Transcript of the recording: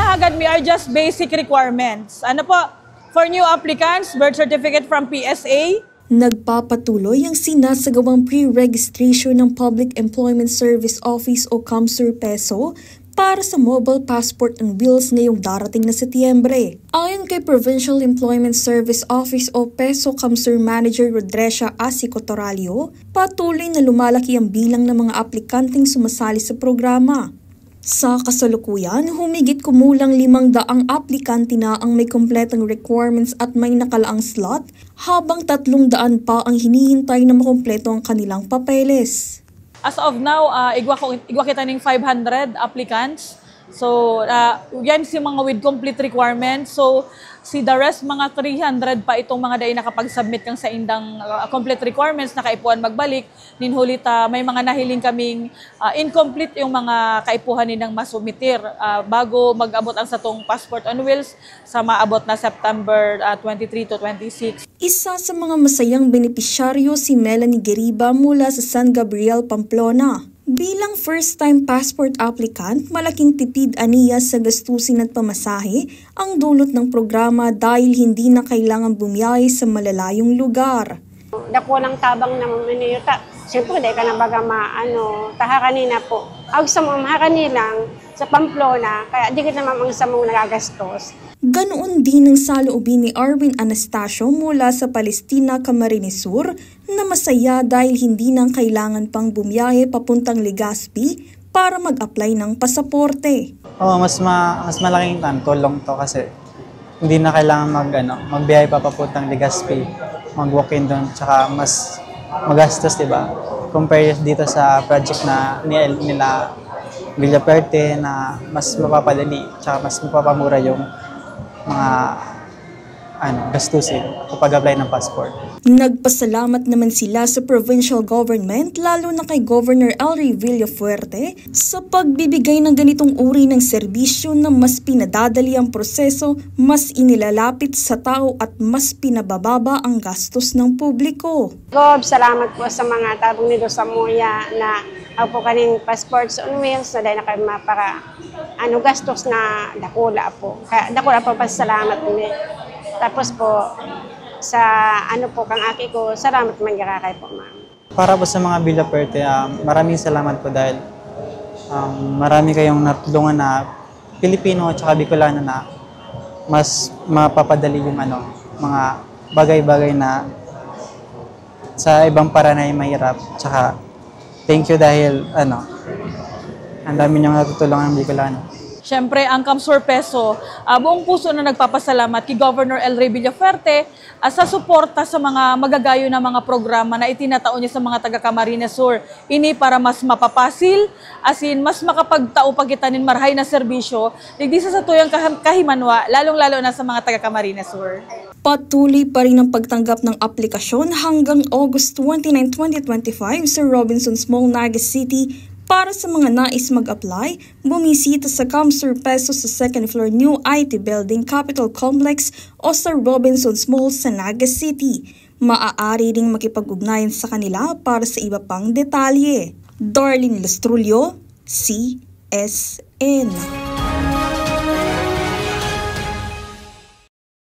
hinahagad me are just basic requirements. Ano po? For new applicants, birth certificate from PSA. Nagpapatuloy ang sinasagawang pre-registration ng Public Employment Service Office o CAMSUR PESO para sa Mobile Passport on Wheels ngayong darating na Setyembre. Ayon kay Provincial Employment Service Office o PESO CAMSUR Manager Rodrecia Asicotoralio, patuloy na lumalaki ang bilang ng mga aplikanteng sumasali sa programa. Sa kasalukuyan, humigit kumulang 500 aplikante na ang may kompletong requirements at may nakalaang slot, habang 300 pa ang hinihintay na makumpleto ang kanilang papeles. As of now, igwa kita ng 500 applicants. So, yan si mga with complete requirements. So, si the rest, mga 300 pa itong mga day nakapag-submit kang sa indang complete requirements na kaipuhan magbalik. Ninhulit, may mga nahiling kaming incomplete yung mga kaipuhan nilang masumitir bago mag-abot ang satong Passport on Wheels sa maabot na September 23 to 26. Isa sa mga masayang benepisyaryo si Melanie Geriba mula sa San Gabriel, Pamplona. Bilang first-time passport applicant, malaking tipid aniya sa gastusin at pamasahe ang dulot ng programa dahil hindi na kailangan bumiyahe sa malalayong lugar. Dako lang tabang na maniyuta. Siyempre, dahil ka na baga taha kanina po. Ang sa mga kanilang sa Pamplona, kaya di kita namang sa mga nagagastos. Ganoon din ang saloobin ni Arwin Anastasio mula sa Palestina, Camarines Sur na masaya dahil hindi nang kailangan pang bumiyahe papuntang Legazpi para mag-apply ng pasaporte. Mas malaking tulong to kasi hindi na kailangan magbiyahe pa papuntang Legazpi, mag-walk-in doon, tsaka mas magastos, diba? Compare dito sa project na nila Villaperte na mas mapapadali, tsaka mas mapapamura yung mga gastusin kapag apply ng passport. Nagpasalamat naman sila sa provincial government lalo na kay Governor Elry Villafuerte sa pagbibigay ng ganitong uri ng serbisyo na mas pinadadali ang proseso, mas inilalapit sa tao at mas pinabababa ang gastos ng publiko. Salamat po sa mga tabong nito sa Muya na po kaning Passports on Wheels na dahil na kayo mapaka gastos na dakula po. Kaya dakula po pasalamat ni. Tapos po sa kang aki ko, salamat magkakay po ma'am. Para po sa mga Villaperte, maraming salamat po dahil marami kayong natulungan na Pilipino at saka Bicolano na mas mapapadali yung mga bagay-bagay na sa ibang paraan ay mahirap. Tsaka thank you dahil ang dami niyong natutulungan ng Bicolano. Siyempre, ang CAMSUR PESO, buong puso na nagpapasalamat kay Governor Elry Villafuerte sa suporta sa mga magagayo na mga programa na itinatao niya sa mga taga Camarines Sur. Ini para mas mapapasil, mas makapagtao pagkitanin marhay na serbisyo, digdi sa tuyang kahimanwa, lalong-lalo na sa mga taga Camarines Sur. Patuloy pa rin ang pagtanggap ng aplikasyon hanggang August 29, 2025 sa Robinsons Mall, Naga City. Para sa mga nais mag-apply, bumisita sa CAMSUR PESO sa 2nd floor New IT Building Capitol Complex o sa Robinsons Mall sa Naga City. Maaari ring makipag-ugnayan sa kanila para sa iba pang detalye. Darlene Lastrulio, CSN.